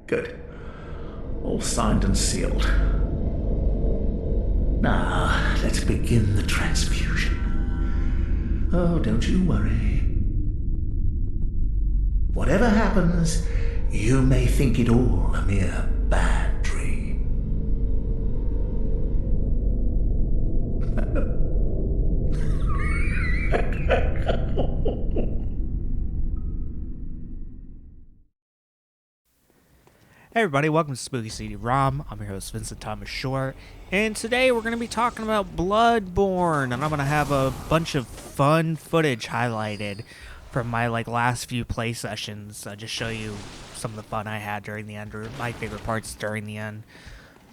Good. All signed and sealed. Now, let's begin the transfusion. Oh, don't you worry. Whatever happens, you may think it all a mere bad dream. Hey everybody, welcome to Spooky CD-ROM. I'm your host Vincent Thomas Shore, and today we're going to be talking about Bloodborne, and I'm going to have a bunch of fun footage highlighted from my last few play sessions. Just show you some of the fun I had during the end, or my favorite parts during the end.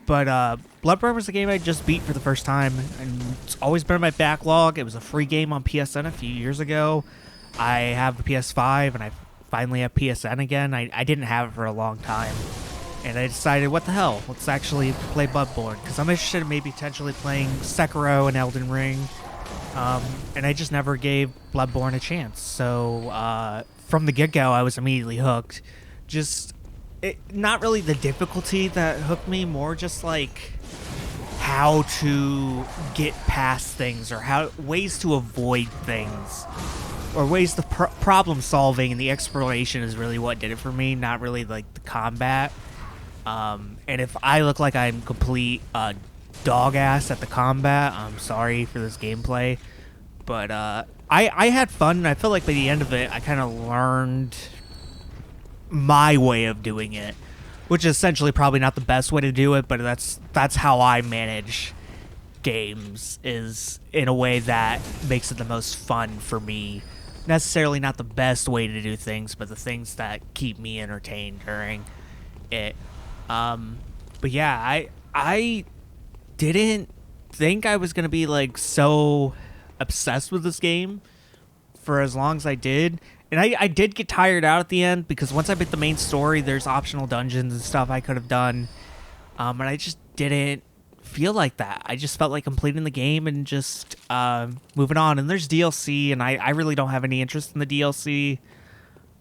But Bloodborne was a game I just beat for the first time, and it's always been in my backlog. It was a free game on PSN a few years ago. I have the PS5, and I finally have PSN again. I didn't have it for a long time. And I decided, what the hell, let's actually play Bloodborne, because I'm interested in maybe potentially playing Sekiro and Elden Ring, and I just never gave Bloodborne a chance. So from the get-go, I was immediately hooked. Not really the difficulty that hooked me, more just how to get past things, or ways to avoid things, or ways to problem solving, and the exploration is really what did it for me, not really the combat. And if I look like I'm complete dog ass at the combat, I'm sorry for this gameplay. But I had fun, and I feel like by the end of it, I kind of learned my way of doing it, which is essentially probably not the best way to do it, but that's how I manage games, is in a way that makes it the most fun for me. Necessarily not the best way to do things, but the things that keep me entertained during it. But yeah, I didn't think I was gonna be so obsessed with this game for as long as I did, and I did get tired out at the end, because once I beat the main story, there's optional dungeons and stuff I could have done, and I just didn't feel like that. I just felt like completing the game and just moving on. And there's DLC, and I really don't have any interest in the DLC.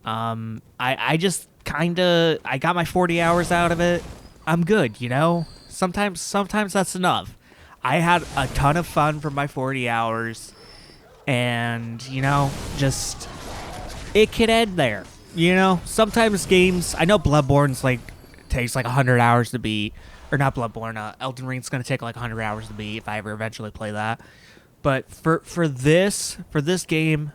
I just I got my 40 hours out of it. I'm good, Sometimes that's enough. I had a ton of fun for my 40 hours, and, just, it could end there, Sometimes games, I know Bloodborne's, takes 100 hours to beat, or not Bloodborne, Elden Ring's gonna take 100 hours to beat if I ever eventually play that. But for this game,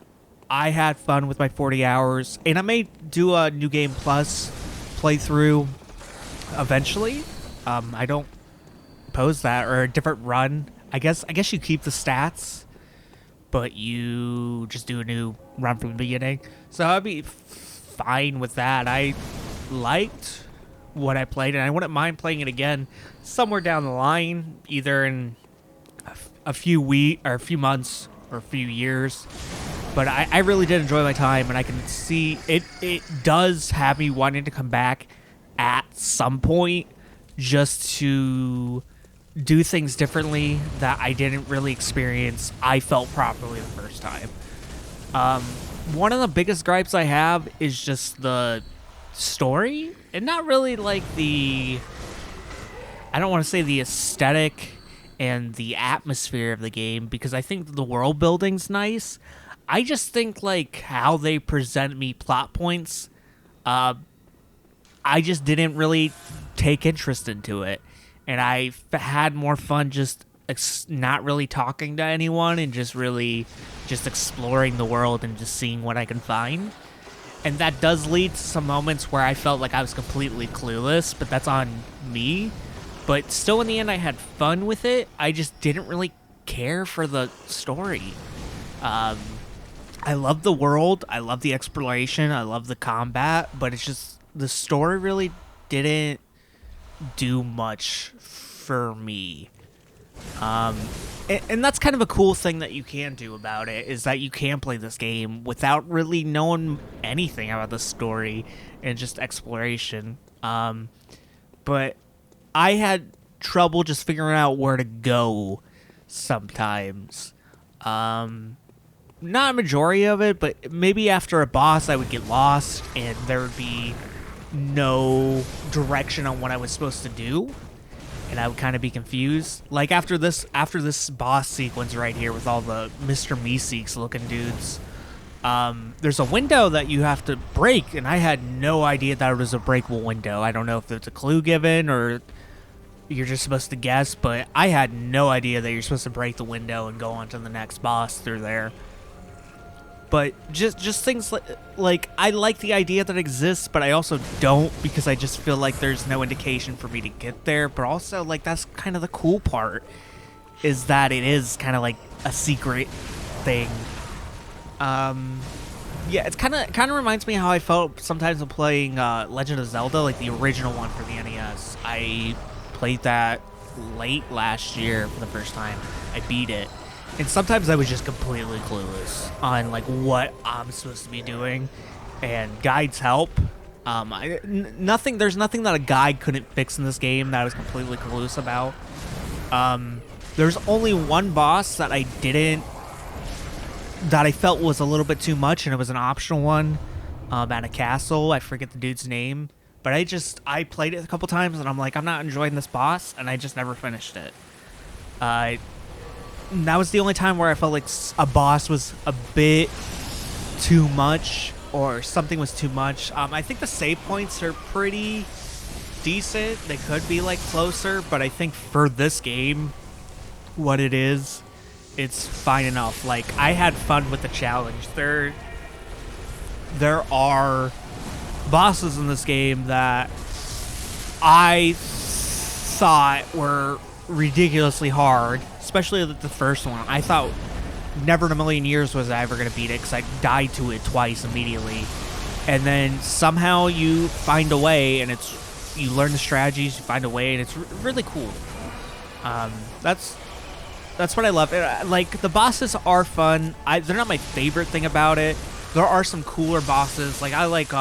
I had fun with my 40 hours, and I may do a New Game Plus playthrough eventually. I don't oppose that, or a different run. I guess you keep the stats, but you just do a new run from the beginning. So I'd be fine with that. I liked what I played, and I wouldn't mind playing it again somewhere down the line, either in a few weeks, or a few months, or a few years. But I really did enjoy my time, and I can see it does have me wanting to come back at some point, just to do things differently that I didn't really experience. I felt properly the first time. One of the biggest gripes I have is just the story, and not really I don't want to say the aesthetic and the atmosphere of the game, because I think the world building's nice. I just think how they present me plot points, I just didn't really take interest into it, and I had more fun just not really talking to anyone, and just exploring the world and just seeing what I can find. And that does lead to some moments where I felt like I was completely clueless, but that's on me. But still, in the end, I had fun with it. I just didn't really care for the story. I love the world, I love the exploration, I love the combat, but it's just, the story really didn't do much for me. And that's kind of a cool thing that you can do about it, is that you can play this game without really knowing anything about the story and just exploration. But I had trouble just figuring out where to go sometimes. Not a majority of it, but maybe after a boss I would get lost, and there would be no direction on what I was supposed to do, and I would kind of be confused. Like after this boss sequence right here with all the Mr. Meeseeks looking dudes, there's a window that you have to break, and I had no idea that it was a breakable window. I don't know if there's a clue given or you're just supposed to guess, but I had no idea that you're supposed to break the window and go on to the next boss through there. But just things like I like the idea that exists, but I also don't, because I just feel like there's no indication for me to get there. But also, like, that's kind of the cool part, is that it is kind of like a secret thing. Yeah, it's kind of reminds me how I felt sometimes when playing Legend of Zelda, like the original one for the NES. I played that late last year for the first time. I beat it. And sometimes I was just completely clueless on like what I'm supposed to be doing, and guides help. There's nothing that a guide couldn't fix in this game that I was completely clueless about. There's only one boss that I felt was a little bit too much, and it was an optional one at a castle. I forget the dude's name, but I played it a couple times, and I'm like, I'm not enjoying this boss, and I just never finished it. That was the only time where I felt like a boss was a bit too much, or something was too much. I think the save points are pretty decent. They could be like closer, but I think for this game, what it is, it's fine enough. Like, I had fun with the challenge. There are bosses in this game that I thought were ridiculously hard, especially the first one. I thought never in a million years was I ever going to beat it, because I died to it twice immediately. And then somehow you find a way, and you learn the strategies, you find a way, and it's really cool. That's what I love. Like, the bosses are fun. They're not my favorite thing about it. There are some cooler bosses. Like, I like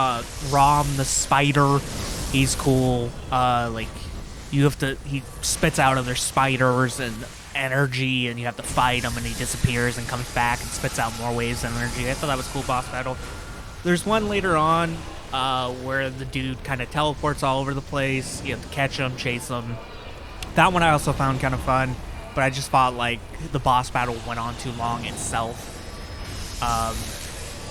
Rom the spider. He's cool. He spits out other spiders and energy, and you have to fight him, and he disappears and comes back and spits out more waves of energy. I thought that was a cool boss battle. There's one later on where the dude kind of teleports all over the place. You have to catch him, chase him. That one I also found kind of fun, but I just thought like the boss battle went on too long itself.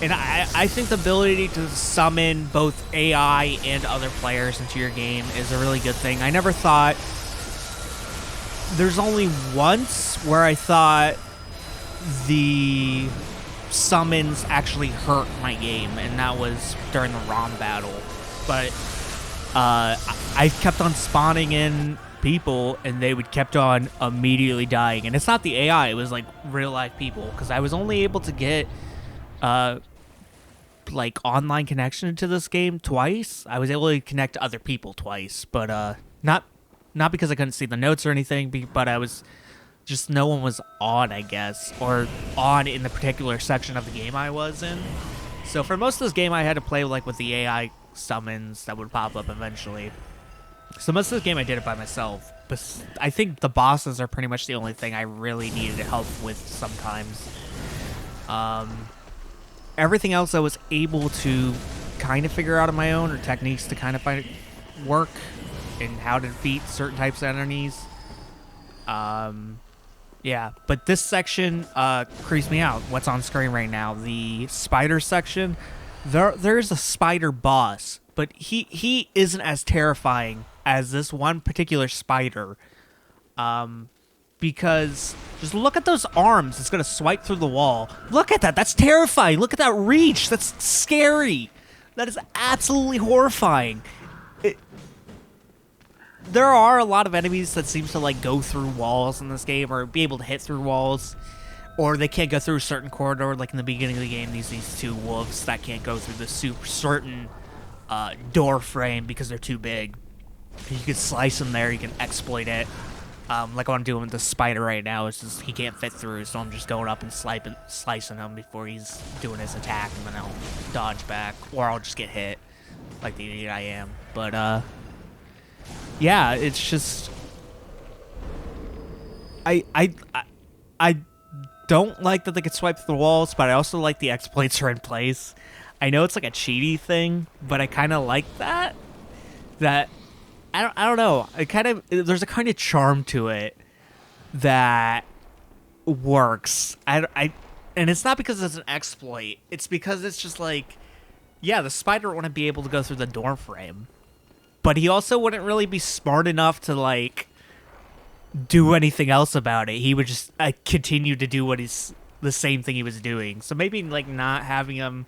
And I think the ability to summon both AI and other players into your game is a really good thing. I never thought... There's only once where I thought the summons actually hurt my game, and that was during the ROM battle. But I kept on spawning in people, and they would kept on immediately dying. And it's not the AI, it was like real-life people, because I was only able to get... like online connection to this game twice. I was able to connect to other people twice, but not because I couldn't see the notes or anything, but I was just, no one was on, I guess, or on in the particular section of the game I was in. So for most of this game, I had to play like with the AI summons that would pop up eventually. So most of this game I did it by myself, but I think the bosses are pretty much the only thing I really needed help with sometimes. Everything else I was able to kind of figure out on my own, or techniques to kind of find work and how to defeat certain types of enemies. Yeah, but this section creeps me out. What's on screen right now, the spider section. There's a spider boss, but he isn't as terrifying as this one particular spider. Because just look at those arms. It's going to swipe through the wall. Look at that. That's terrifying. Look at that reach. That's scary. That is absolutely horrifying. There are a lot of enemies that seem to like go through walls in this game, or be able to hit through walls, or they can't go through a certain corridor. Like in the beginning of the game, these two wolves that can't go through the certain door frame because they're too big. You can slice them there. You can exploit it. Like what I'm doing with the spider right now, is just he can't fit through, so I'm just going up and slicing him before he's doing his attack, and then I'll dodge back, or I'll just get hit, like the idiot I am. But yeah, it's just I don't like that they could swipe through the walls, but I also like the exploits are in place. I know it's like a cheaty thing, but I kind of like that. that I don't know. There's a kind of charm to it that works. And it's not because it's an exploit. It's because it's just like, yeah, the spider wouldn't be able to go through the door frame, but he also wouldn't really be smart enough to like do anything else about it. He would just continue to do the same thing he was doing. So maybe like not having him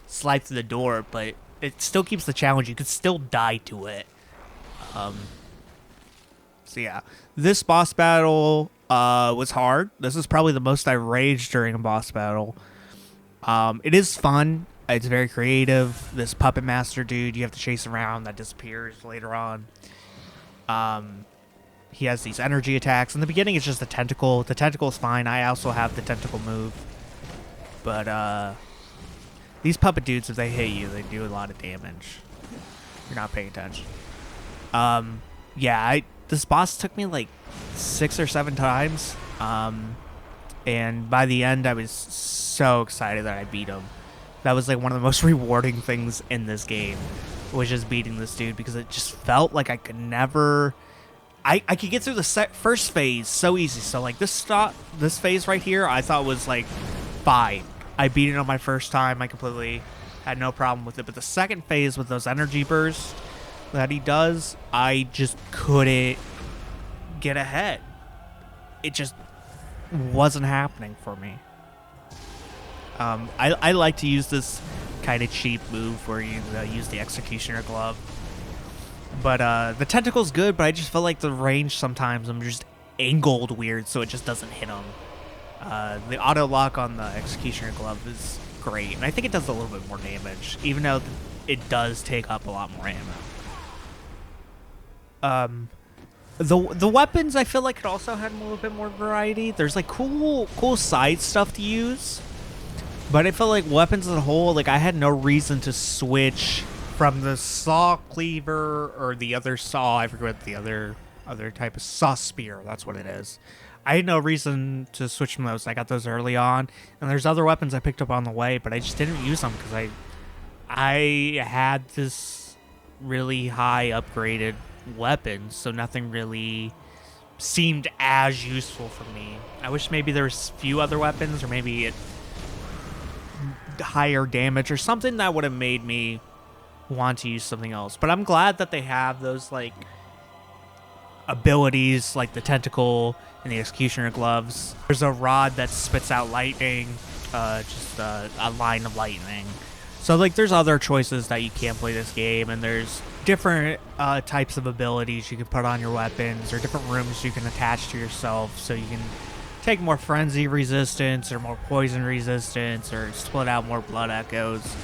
slide through the door, but it still keeps the challenge. You could still die to it. So yeah, this boss battle was hard. This is probably the most I raged during a boss battle. It is fun. It's very creative. This puppet master dude you have to chase around that disappears later on. He has these energy attacks. In the beginning, it's just a tentacle. The tentacle is fine. I also have the tentacle move. But these puppet dudes, if they hit you, they do a lot of damage. You're not paying attention. Yeah, this boss took me like 6 or 7 times. And by the end, I was so excited that I beat him. That was like one of the most rewarding things in this game, was just beating this dude, because it just felt like I could never... I could get through the first phase so easy. So like this phase right here, I thought was like fine. I beat it on my first time. I completely had no problem with it. But the second phase with those energy bursts that he does, I just couldn't get ahead. It just wasn't happening for me. I like to use this kind of cheap move where you use the Executioner Glove. But the tentacle's good, but I just feel like the range sometimes I'm just angled weird, so it just doesn't hit them. The auto lock on the Executioner Glove is great, and I think it does a little bit more damage, even though it does take up a lot more ammo. The weapons I feel like it also had a little bit more variety. There's like cool side stuff to use, but I feel like weapons as a whole, like I had no reason to switch from the saw cleaver or the other saw. I forget what the other type of saw spear. That's what it is. I had no reason to switch from those. I got those early on, and there's other weapons I picked up on the way, but I just didn't use them because I had this really high upgraded weapon, so nothing really seemed as useful for me. I wish maybe there was a few other weapons, or maybe it higher damage or something that would have made me want to use something else. But I'm glad that they have those like abilities, like the tentacle and the Executioner Gloves. There's a rod that spits out lightning, just a line of lightning. So like there's other choices that you can play this game, and there's different types of abilities you can put on your weapons, or different rooms you can attach to yourself, so you can take more frenzy resistance or more poison resistance, or split out more blood echoes.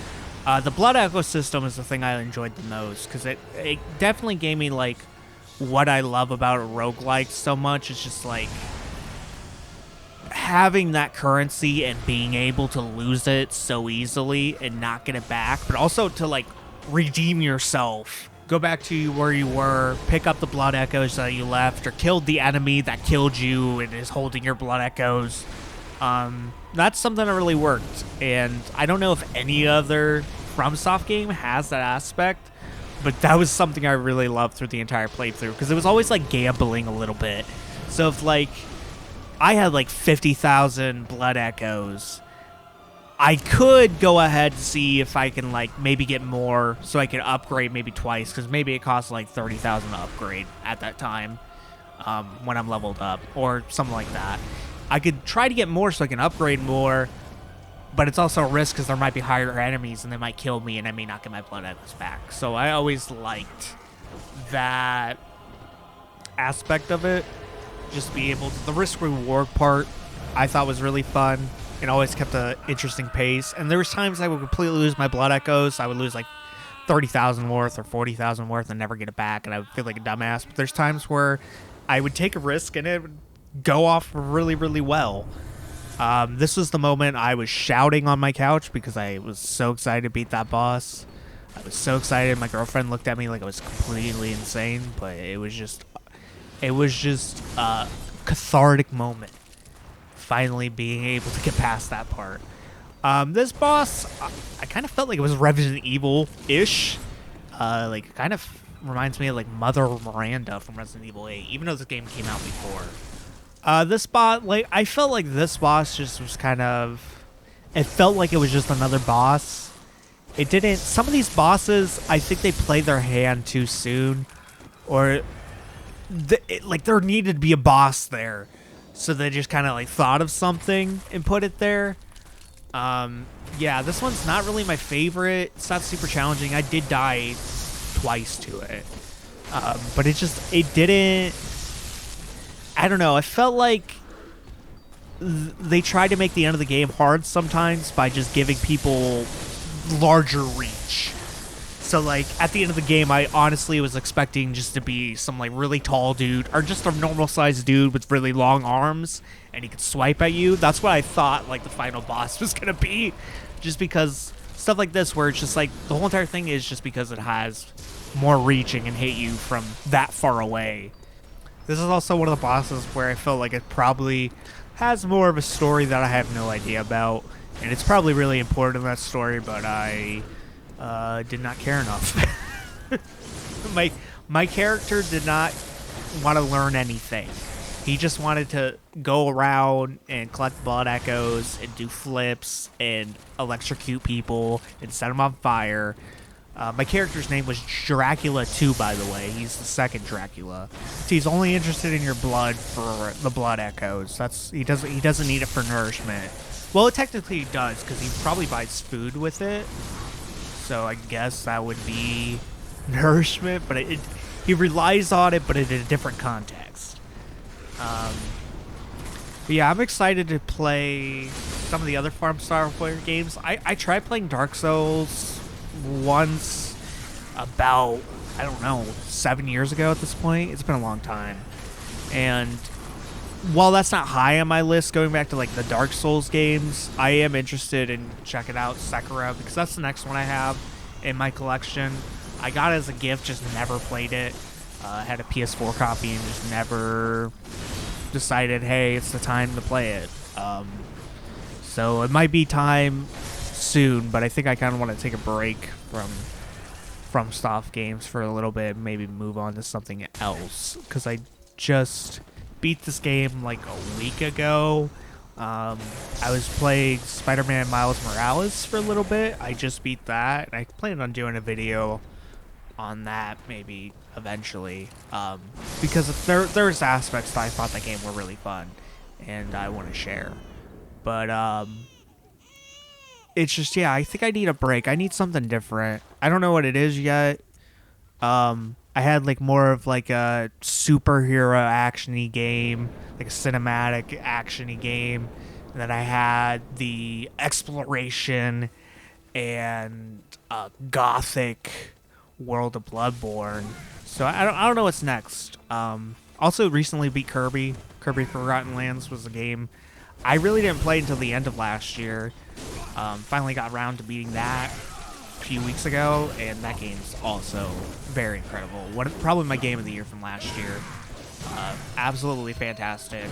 The blood echo system is the thing I enjoyed the most, because it definitely gave me like what I love about roguelikes so much. It's just like having that currency and being able to lose it so easily and not get it back, but also to like redeem yourself, go back to where you were, pick up the blood echoes that you left, or killed the enemy that killed you and is holding your blood echoes. That's something that really worked, and I don't know if any other FromSoft game has that aspect, but that was something I really loved through the entire playthrough, because it was always like gambling a little bit. So if like I had like 50,000 blood echoes, I could go ahead and see if I can like maybe get more, so I can upgrade maybe twice, because maybe it costs like 30,000 to upgrade at that time when I'm leveled up, or something like that. I could try to get more so I can upgrade more, but it's also a risk because there might be higher enemies and they might kill me and I may not get my blood echoes back. So I always liked that aspect of it. Just be able to, the risk reward part I thought was really fun. It always kept an interesting pace. And there was times I would completely lose my blood echoes. I would lose like 30,000 worth or 40,000 worth and never get it back, and I would feel like a dumbass. But there's times where I would take a risk and it would go off really, really well. This was the moment I was shouting on my couch because I was so excited to beat that boss. I was so excited. My girlfriend looked at me like I was completely insane, but it was just a cathartic moment. Finally being able to get past that part. This boss, I kind of felt like it was Resident Evil-ish. Like kind of reminds me of like Mother Miranda from Resident Evil 8, even though the game came out before. This boss, like, I felt like this boss just was kind of, it felt like it was just another boss. It didn't, some of these bosses, I think they played their hand too soon, or like there needed to be a boss there, so they just kind of like thought of something and put it there. Yeah, this one's not really my favorite. It's not super challenging. I did die twice to it, but it didn't, I don't know, I felt like they tried to make the end of the game hard sometimes by just giving people larger reach. So like at the end of the game, I honestly was expecting just to be some like really tall dude, or just a normal sized dude with really long arms, and he could swipe at you. That's what I thought like the final boss was gonna be, just because stuff like this where it's just like the whole entire thing is just because it has more reaching and hit you from that far away. This is also one of the bosses where I felt like it probably has more of a story that I have no idea about, and it's probably really important in that story, but I did not care enough. My character did not want to learn anything. He just wanted to go around and collect blood echoes and do flips and electrocute people and set them on fire. My character's name was Dracula 2, by the way. He's the second Dracula. So he's only interested in your blood for the blood echoes. He doesn't need it for nourishment. Well, technically he does, because he probably buys food with it. So I guess that would be nourishment, but he relies on it, but in a different context. But yeah, I'm excited to play some of the other Farm Software games. I tried playing Dark Souls once about, I don't know, 7 years ago at this point. It's been a long time. And while that's not high on my list, going back to like the Dark Souls games, I am interested in checking out Sekiro, because that's the next one I have in my collection. I got it as a gift, just never played it. Had a PS4 copy and just never decided, hey, it's the time to play it. So it might be time soon, but I think I kind of want to take a break from soft games for a little bit and maybe move on to something else, because I just beat this game like a week ago. I was playing Spider-Man Miles Morales for a little bit. I just beat that, and I plan on doing a video on that maybe eventually, because there's aspects that I thought that game were really fun and I want to share. But it's just, yeah, I think I need a break. I need something different. I don't know what it is yet. I had like more of like a superhero action-y game, like a cinematic action-y game. And then I had the exploration and Gothic world of Bloodborne. So I don't know what's next. Also recently beat Kirby. Kirby Forgotten Lands was a game I really didn't play until the end of last year. Finally got around to beating that a few weeks ago, and that game's also very incredible. Probably my game of the year from last year. Absolutely fantastic.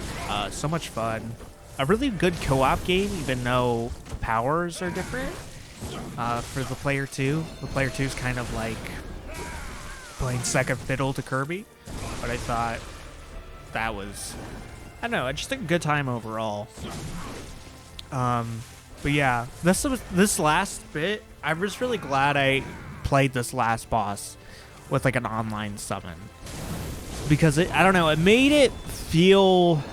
So much fun. A really good co-op game, even though the powers are different. For the player 2. The player 2 is kind of like playing second fiddle to Kirby, but I thought that was, I don't know, just a good time overall. But yeah, this last bit, I was really glad I played this last boss with like an online summon, because I don't know, it made it feel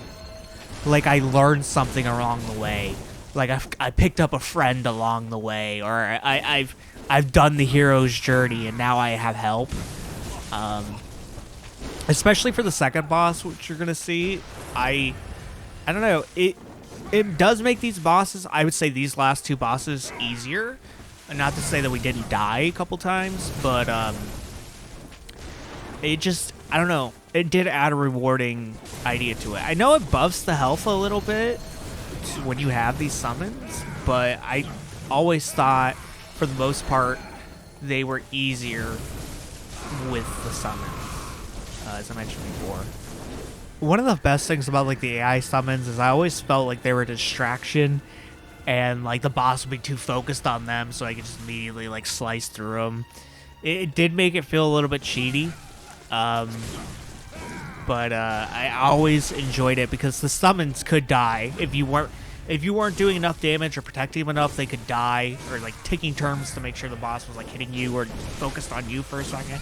like I learned something along the way. Like I picked up a friend along the way, or I've done the hero's journey and now I have help. Especially for the second boss, which you're gonna see, I don't know, it does make these bosses, I would say these last two bosses, easier. And not to say that we didn't die a couple times, but it just, I don't know, it did add a rewarding idea to it. I know it buffs the health a little bit when you have these summons, but I always thought, for the most part, they were easier with the summons, as I mentioned before. One of the best things about like the AI summons is I always felt like they were a distraction, and like the boss would be too focused on them, so I could just immediately like slice through them. It did make it feel a little bit cheaty. But I always enjoyed it because the summons could die if you weren't doing enough damage or protecting them enough. They could die, or like taking turns to make sure the boss was like hitting you or focused on you for a second.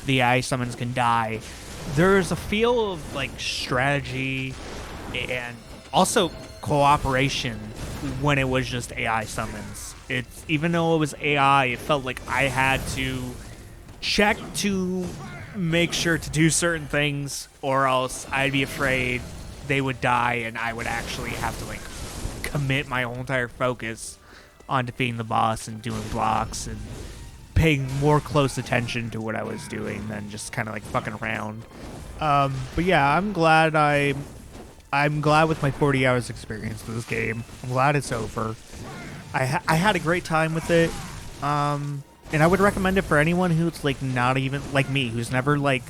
The AI summons can die. There's a feel of like strategy and also cooperation when it was just AI summons. It's, even though it was AI, it felt like I had to check to make sure to do certain things, or else I'd be afraid they would die and I would actually have to like commit my whole entire focus on defeating the boss and doing blocks and paying more close attention to what I was doing than just kind of like fucking around. But yeah, I'm glad with my 40 hours experience with this game. I'm glad it's over. I had a great time with it. And I would recommend it for anyone who's like not even like me, who's never like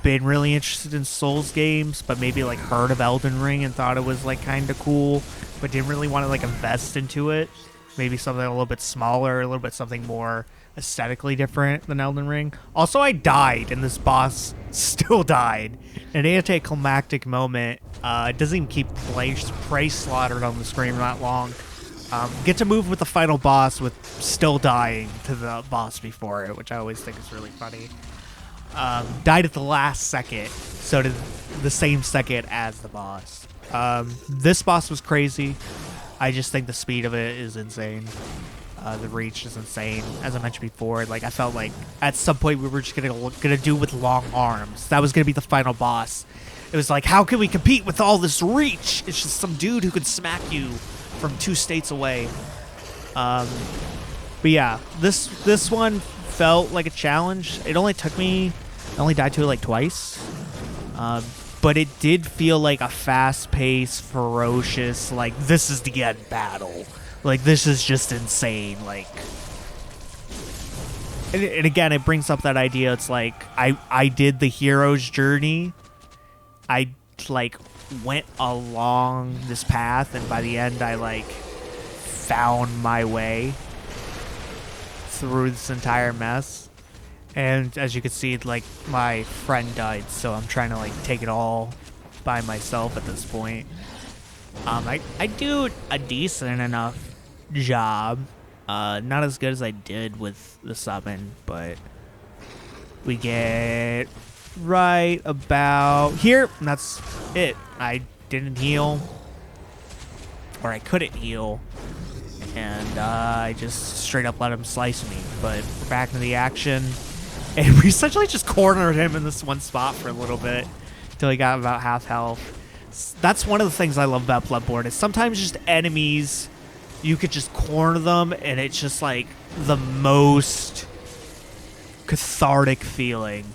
been really interested in Souls games, but maybe like heard of Elden Ring and thought it was like kind of cool, but didn't really want to like invest into it. Maybe something a little bit smaller, a little bit something more aesthetically different than Elden Ring. Also, I died, and this boss still died. An anticlimactic moment. It doesn't even keep prey slaughtered on the screen that long. Get to move with the final boss with still dying to the boss before it, which I always think is really funny. Died at the last second, so did the same second as the boss. This boss was crazy. I just think the speed of it is insane. The reach is insane. As I mentioned before, like I felt like at some point we were just gonna do with long arms. That was gonna be the final boss. It was like, how can we compete with all this reach? It's just some dude who could smack you from 2 states away. But yeah, this one felt like a challenge. I only died to it like twice. But it did feel like a fast-paced, ferocious, like, this is the end battle. Like, this is just insane. Like, and again, it brings up that idea. It's like, I did the hero's journey. I, like, went along this path, and by the end, I, like, found my way through this entire mess. And as you can see, like, my friend died, so I'm trying to, like, take it all by myself at this point. I do a decent enough job. Not as good as I did with the summon, but we get right about here, and that's it. I didn't heal, or I couldn't heal, and I just straight up let him slice me. But we're back into the action. And we essentially just cornered him in this one spot for a little bit until he got about half health. That's one of the things I love about Bloodborne, is sometimes just enemies, you could just corner them, and it's just like the most cathartic feeling.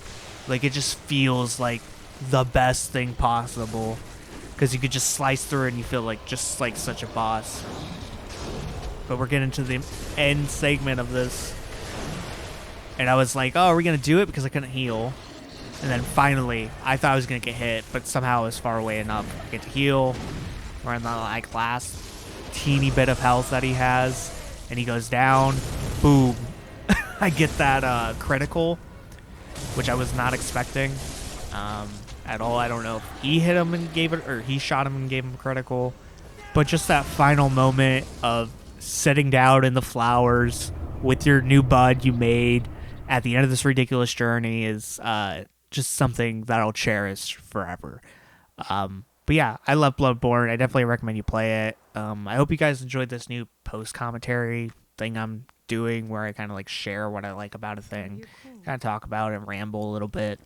Like, it just feels like the best thing possible, because you could just slice through it and you feel like just like such a boss. But we're getting to the end segment of this. And I was like, oh, are we going to do it? Because I couldn't heal. And then finally, I thought I was going to get hit, but somehow I was far away enough to get to heal. We're in the like last teeny bit of health that he has. And he goes down. Boom. I get that critical, which I was not expecting at all. I don't know if he hit him and gave it, or he shot him and gave him critical. But just that final moment of sitting down in the flowers with your new bud you made at the end of this ridiculous journey is just something that I'll cherish forever. But yeah, I love Bloodborne. I definitely recommend you play it. I hope you guys enjoyed this new post-commentary thing I'm doing, where I kind of like share what I like about a thing, kind of talk about it and ramble a little bit,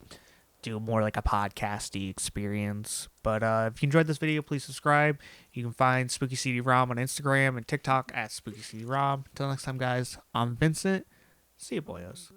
do more like a podcasty experience. But if you enjoyed this video, please subscribe. You can find Spooky CD-ROM on Instagram and TikTok at Spooky CD-ROM. Until next time, guys, I'm Vincent. See you, boyos.